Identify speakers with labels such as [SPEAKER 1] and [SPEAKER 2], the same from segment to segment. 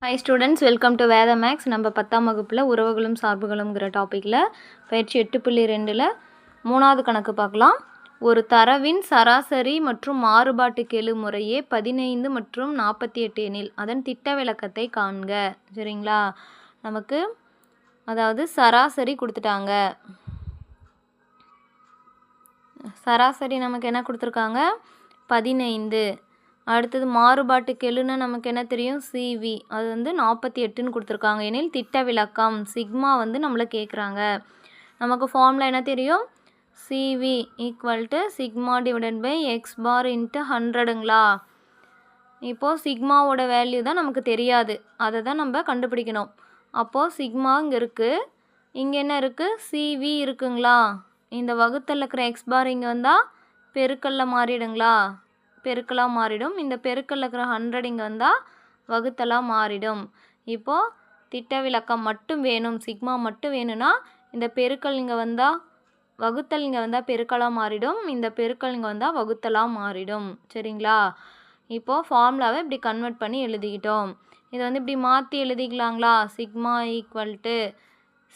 [SPEAKER 1] Hi students, welcome to வேத maths. நம்ம 10ஆம் வகுப்பில் உறவுகளும் சார்புகளுங்கிற டாப்பிக்கில் பயிற்சி 8.2ல் 3வது கணக்கு பார்க்கலாம். ஒரு தரவின் சராசரி மற்றும் மாறுபாட்டு கெழு முறையே 15 மற்றும் 48 எனில் அதன் திட்ட விலக்கத்தை காண்க. சரிங்களா? நமக்கு அதாவது சராசரி கொடுத்துட்டாங்க. சராசரி நமக்கு என்ன கொடுத்துருக்காங்க? 15. அடுத்தது மாறுபாட்டு கெழுன்னு நமக்கு என்ன தெரியும்? சிவி, அது 48ன்னு கொடுத்துருக்காங்க. எனில் திட்ட விலக்கம் சிக்மா நம்மளை கேட்குறாங்க. நமக்கு ஃபார்முலா என்ன தெரியும்? C V equal to sigma divided by X bar into 100ங்களா? இப்போது சிக்மாவோட வேல்யூ தான் நமக்கு தெரியாது, அதை தான் நம்ம கண்டுபிடிக்கணும். அப்போது சிக்மா இங்கே இருக்குது, இங்கே என்ன இருக்குது? சிவி இருக்குங்களா? இந்த வகுத்தலில் இருக்கிற எக்ஸ் பார் இங்கே வந்தால் பெருக்கல்ல மாறிடுங்களா? பெருக்கலாக மாறிடும். இந்த பெருக்கல்ல இருக்கிற 100 இங்கே வந்தால் வகுத்தலாக மாறிடும். இப்போது திட்ட விலக்கம் மட்டும் வேணும், சிக்மா மட்டும் வேணும்னா இந்த பெருக்கல் இங்கே வந்தால் வகுத்தல் இங்கே வந்தால் பெருக்கலாக மாறிடும், இந்த பெருக்கல் இங்கே வந்தால் வகுத்தலாக மாறிடும். சரிங்களா? இப்போது ஃபார்முலாவை இப்படி கன்வெர்ட் பண்ணி எழுதிக்கிட்டோம். இதை இப்படி மாற்றி எழுதிக்கலாங்களா? Sigma equal to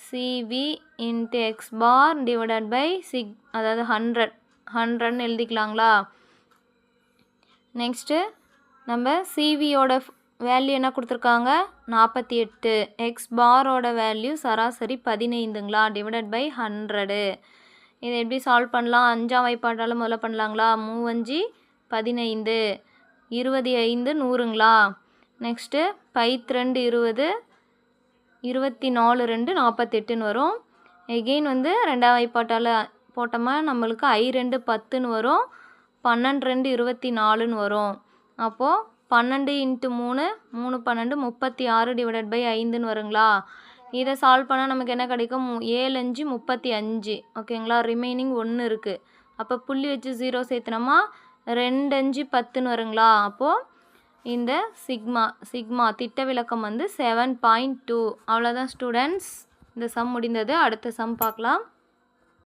[SPEAKER 1] C V into X bar divided by அதாவது 100ன்னு எழுதிக்கலாங்களா? நெக்ஸ்ட்டு நம்ம சிவியோட வேல்யூ என்ன கொடுத்துருக்காங்க? 48. எக்ஸ் பாரோட வேல்யூ சராசரி 15ங்களா? Divided by 100. இதை எப்படி சால்வ் பண்ணலாம்? 5ஆம் வாய்ப்பாட்டால் முதல்ல பண்ணலாங்களா? 3 5 15, 25 100ங்களா? நெக்ஸ்ட்டு 5 2 20, 24 2 48ன்னு வரும். எகெயின் 2ஆம் வாய்ப்பாட்டால் போட்டோமா நம்மளுக்கு I2 10ன்னு வரும். 12 24ன்னு வரும். அப்போது 12 × 3 3 12 36 டிவைடட் பை 5ன்னு வருங்களா? இதை சால்வ் பண்ணால் நமக்கு என்ன கிடைக்கும்? 7 5 35. ஓகேங்களா? ரிமைனிங் 1 இருக்குது. அப்போ புள்ளி வச்சு 0 சேர்த்துனோமா 2 5 10ன்னு வருங்களா? அப்போது இந்த சிக்மா திட்ட விலக்கம் 7.2. அவ்வளோதான் ஸ்டூடெண்ட்ஸ். இந்த சம் முடிந்தது. அடுத்த சம் பார்க்கலாம்.